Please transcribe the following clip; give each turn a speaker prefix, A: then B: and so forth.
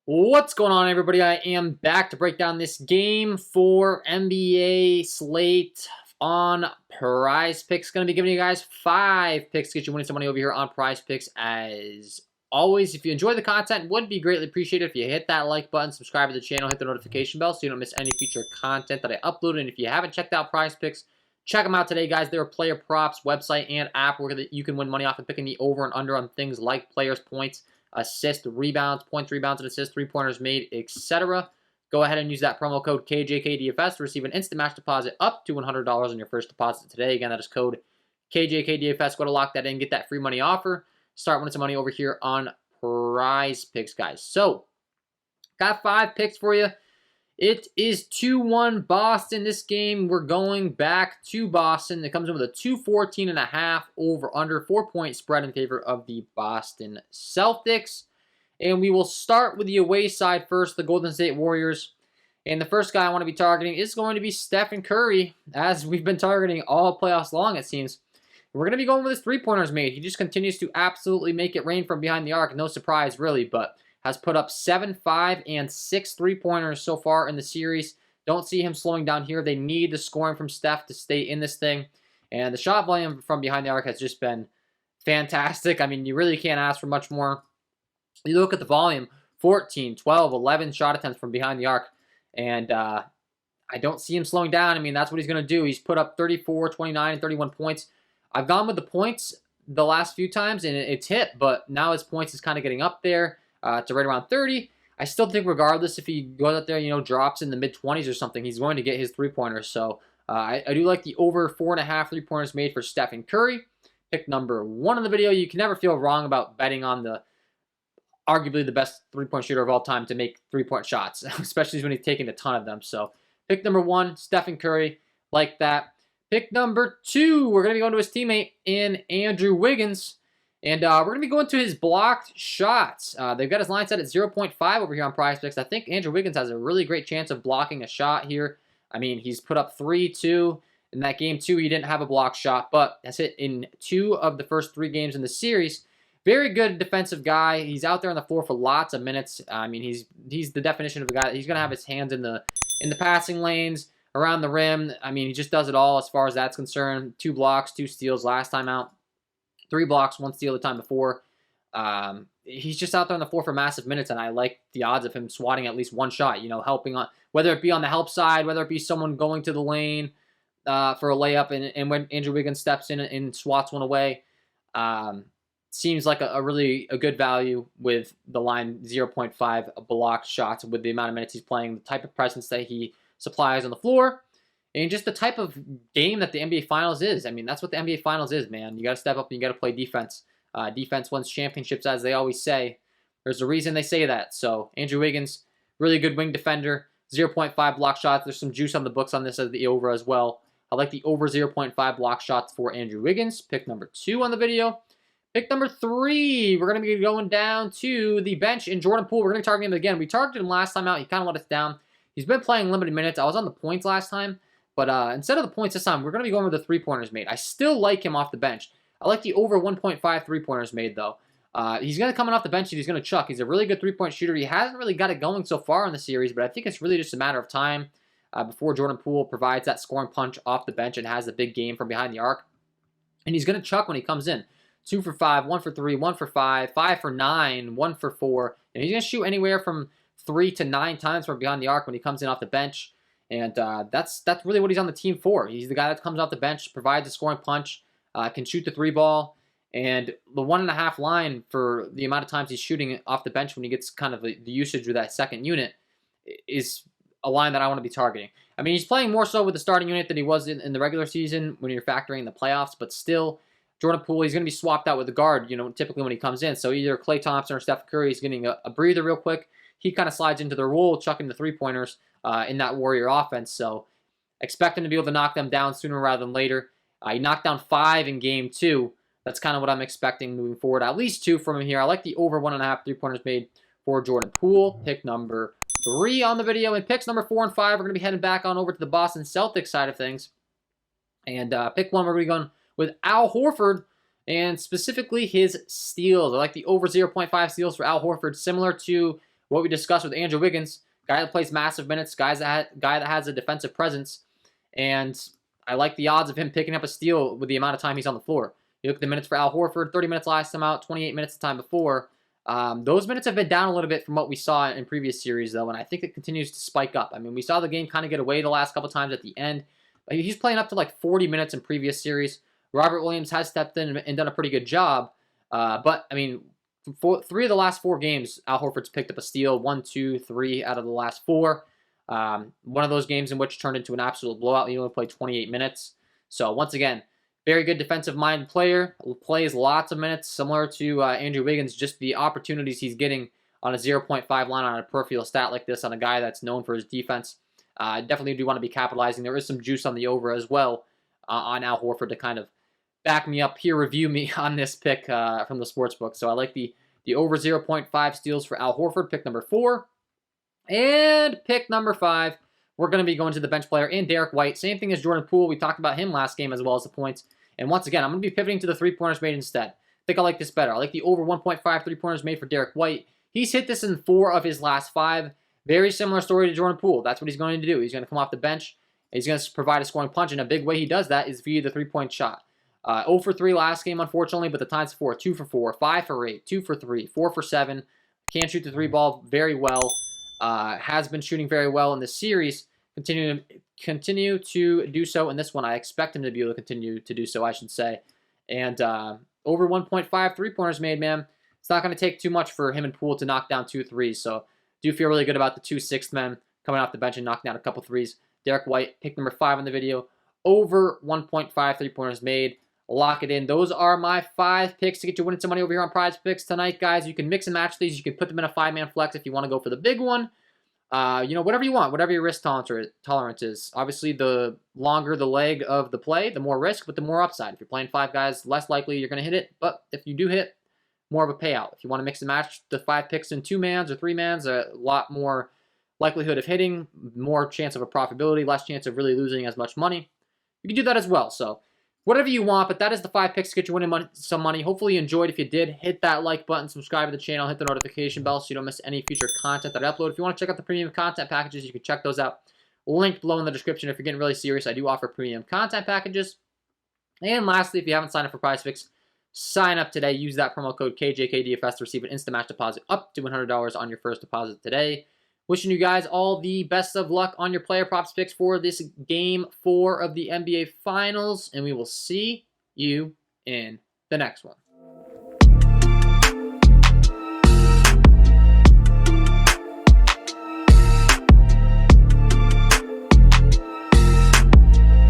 A: What's going on, everybody? I am back to break down this game for NBA slate on Prizepicks. Going to be giving you guys 5 picks to get you winning some money over here on Prizepicks. As always, if you enjoy the content, would be greatly appreciated if you hit that like button, subscribe to the channel, hit the notification bell so you don't miss any future content that I upload. And if you haven't checked out Prizepicks, check them out today, guys. They're a player props website and app where you can win money off of picking the over and under on things like players' points, assist, rebounds, points, rebounds, and assists, three-pointers made, etc. Go ahead and use that promo code KJK DFS to receive an instant match deposit up to $100 on your first deposit today. Again, that is code KJK DFS. Go to lock that in, get that free money offer. Start winning some money over here on Prizepicks, guys. So, got 5 picks for you. It is 2-1 Boston. This game, we're going back to Boston. It comes in with a 214.5 over-under, 4-point spread in favor of the Boston Celtics. And we will start with the away side first, the Golden State Warriors. And the first guy I want to be targeting is going to be Stephen Curry, as we've been targeting all playoffs long, it seems. We're going to be going with his three-pointers made. He just continues to absolutely make it rain from behind the arc. No surprise, really, but has put up 7, 5, and 6 three-pointers so far in the series. Don't see him slowing down here. They need the scoring from Steph to stay in this thing. And the shot volume from behind the arc has just been fantastic. I mean, you really can't ask for much more. You look at the volume, 14, 12, 11 shot attempts from behind the arc. And I don't see him slowing down. I mean, that's what he's going to do. He's put up 34, 29, and 31 points. I've gone with the points the last few times, and it's hit. But now his points is kind of getting up there to right around 30. I still think regardless if he goes out there, drops in the mid-20s or something, he's going to get his three-pointers. So I do like the over 4.5 three-pointers made for Stephen Curry. Pick number 1 in the video. You can never feel wrong about betting on the arguably the best three-point shooter of all time to make three-point shots, especially when he's taking a ton of them. So pick number 1, Stephen Curry, like that. Pick number 2, we're going to be going to his teammate in Andrew Wiggins. And we're going to be going to his blocked shots. They've got his line set at 0.5 over here on Prizepicks. I think Andrew Wiggins has a really great chance of blocking a shot here. I mean, he's put up 3, 2. In that game 2, he didn't have a blocked shot, but has hit in 2 of the first 3 games in the series. Very good defensive guy. He's out there on the floor for lots of minutes. I mean, he's the definition of a guy. He's going to have his hands in the passing lanes, around the rim. I mean, he just does it all as far as that's concerned. 2 blocks, 2 steals last time out. 3 blocks, 1 steal the time before. He's just out there on the floor for massive minutes, and I like the odds of him swatting at least 1 shot, helping on, whether it be on the help side, whether it be someone going to the lane for a layup, and when Andrew Wiggins steps in and swats 1 away. Seems like a really good value with the line 0.5 blocked shots with the amount of minutes he's playing, the type of presence that he supplies on the floor, and just the type of game that the NBA Finals is. I mean, that's what the NBA Finals is, man. You got to step up and you got to play defense. Defense wins championships, as they always say. There's a reason they say that. So Andrew Wiggins, really good wing defender, 0.5 block shots. There's some juice on the books on this as the over as well. I like the over 0.5 block shots for Andrew Wiggins. Pick number 2 on the video. Pick number 3, we're going to be going down to the bench in Jordan Poole. We're going to target him again. We targeted him last time out. He kind of let us down. He's been playing limited minutes. I was on the points last time, but instead of the points this time, we're going to be going with the three-pointers made. I still like him off the bench. I like the over 1.5 three-pointers made, though. He's going to come in off the bench and he's going to chuck. He's a really good three-point shooter. He hasn't really got it going so far in the series, but I think it's really just a matter of time before Jordan Poole provides that scoring punch off the bench and has a big game from behind the arc. And he's going to chuck when he comes in. 2 for 5, 1 for 3, 1 for 5, 5 for 9, 1 for 4. And he's going to shoot anywhere from 3 to 9 times from behind the arc when he comes in off the bench. And that's really what he's on the team for. He's the guy that comes off the bench, provides a scoring punch, can shoot the 3 ball. And the 1.5 line for the amount of times he's shooting off the bench when he gets kind of the usage with that second unit is a line that I want to be targeting. I mean, he's playing more so with the starting unit than he was in the regular season when you're factoring the playoffs, but still, Jordan Poole, he's going to be swapped out with the guard, typically when he comes in. So either Klay Thompson or Steph Curry is getting a breather real quick. He kind of slides into the role, chucking the three-pointers in that Warrior offense. So expect him to be able to knock them down sooner rather than later. He knocked down 5 in game 2. That's kind of what I'm expecting moving forward. At least 2 from him here. I like the over 1.5 three-pointers made for Jordan Poole. Pick number 3 on the video. And picks number 4 and 5, we're going to be heading back on over to the Boston Celtics side of things. And pick 1, we're going to be going with Al Horford, and specifically his steals. I like the over 0.5 steals for Al Horford, similar to what we discussed with Andrew Wiggins, guy that plays massive minutes, guy that has a defensive presence, and I like the odds of him picking up a steal with the amount of time he's on the floor. You look at the minutes for Al Horford, 30 minutes last time out, 28 minutes the time before. Those minutes have been down a little bit from what we saw in previous series, though, and I think it continues to spike up. I mean, we saw the game kind of get away the last couple times at the end. But he's playing up to like 40 minutes in previous series. Robert Williams has stepped in and done a pretty good job. But, I mean, for 3 of the last 4 games, Al Horford's picked up a steal, 1, 2, 3 out of the last 4. One of those games in which turned into an absolute blowout. He only played 28 minutes. So, once again, very good defensive-minded player. Plays lots of minutes, similar to Andrew Wiggins. Just the opportunities he's getting on a 0.5 line on a peripheral stat like this on a guy that's known for his defense. Definitely do want to be capitalizing. There is some juice on the over as well on Al Horford to kind of back me up, peer review me on this pick from the sportsbook. So I like the over 0.5 steals for Al Horford, pick number 4. And pick number 5, we're going to be going to the bench player and Derek White. Same thing as Jordan Poole. We talked about him last game as well as the points. And once again, I'm going to be pivoting to the 3-pointers made instead. I think I like this better. I like the over 1.5 3-pointers made for Derek White. He's hit this in 4 of his last 5. Very similar story to Jordan Poole. That's what he's going to do. He's going to come off the bench. He's going to provide a scoring punch, and a big way he does that is via the 3-point shot. 0 for 3 last game, unfortunately, but the times 4, 2 for 4, 5 for 8, 2 for 3, 4 for 7. Can't shoot the 3 ball very well. Has been shooting very well in this series. Continue to do so in this one. I expect him to be able to continue to do so, I should say. And over 1.5 3-pointers made, man. It's not going to take too much for him and Poole to knock down 2 threes. So do feel really good about the 2 6th men coming off the bench and knocking down a couple threes. Derek White, pick number 5 in the video. Over 1.5 3-pointers made. Lock it in. Those are my 5 picks to get you winning some money over here on Prizepicks tonight, guys. You can mix and match these. You can put them in a 5-man flex if you want to go for the big one. Whatever you want, whatever your risk tolerance is. Obviously, the longer the leg of the play, the more risk, but the more upside. If you're playing 5 guys, less likely you're going to hit it. But if you do hit, more of a payout. If you want to mix and match the 5 picks in 2-mans or 3-mans, a lot more likelihood of hitting, more chance of a profitability, less chance of really losing as much money. You can do that as well. So whatever you want, but that is the 5 picks to get you winning some money. Hopefully you enjoyed. If you did, hit that like button, subscribe to the channel, hit the notification bell so you don't miss any future content that I upload. If you want to check out the premium content packages, you can check those out. Linked below in the description. If you're getting really serious, I do offer premium content packages. And lastly, if you haven't signed up for Prizepicks, sign up today. Use that promo code KJK DFS to receive an instant match deposit up to $100 on your first deposit today. Wishing you guys all the best of luck on your player props picks for this game 4 of the NBA Finals, and we will see you in the next one.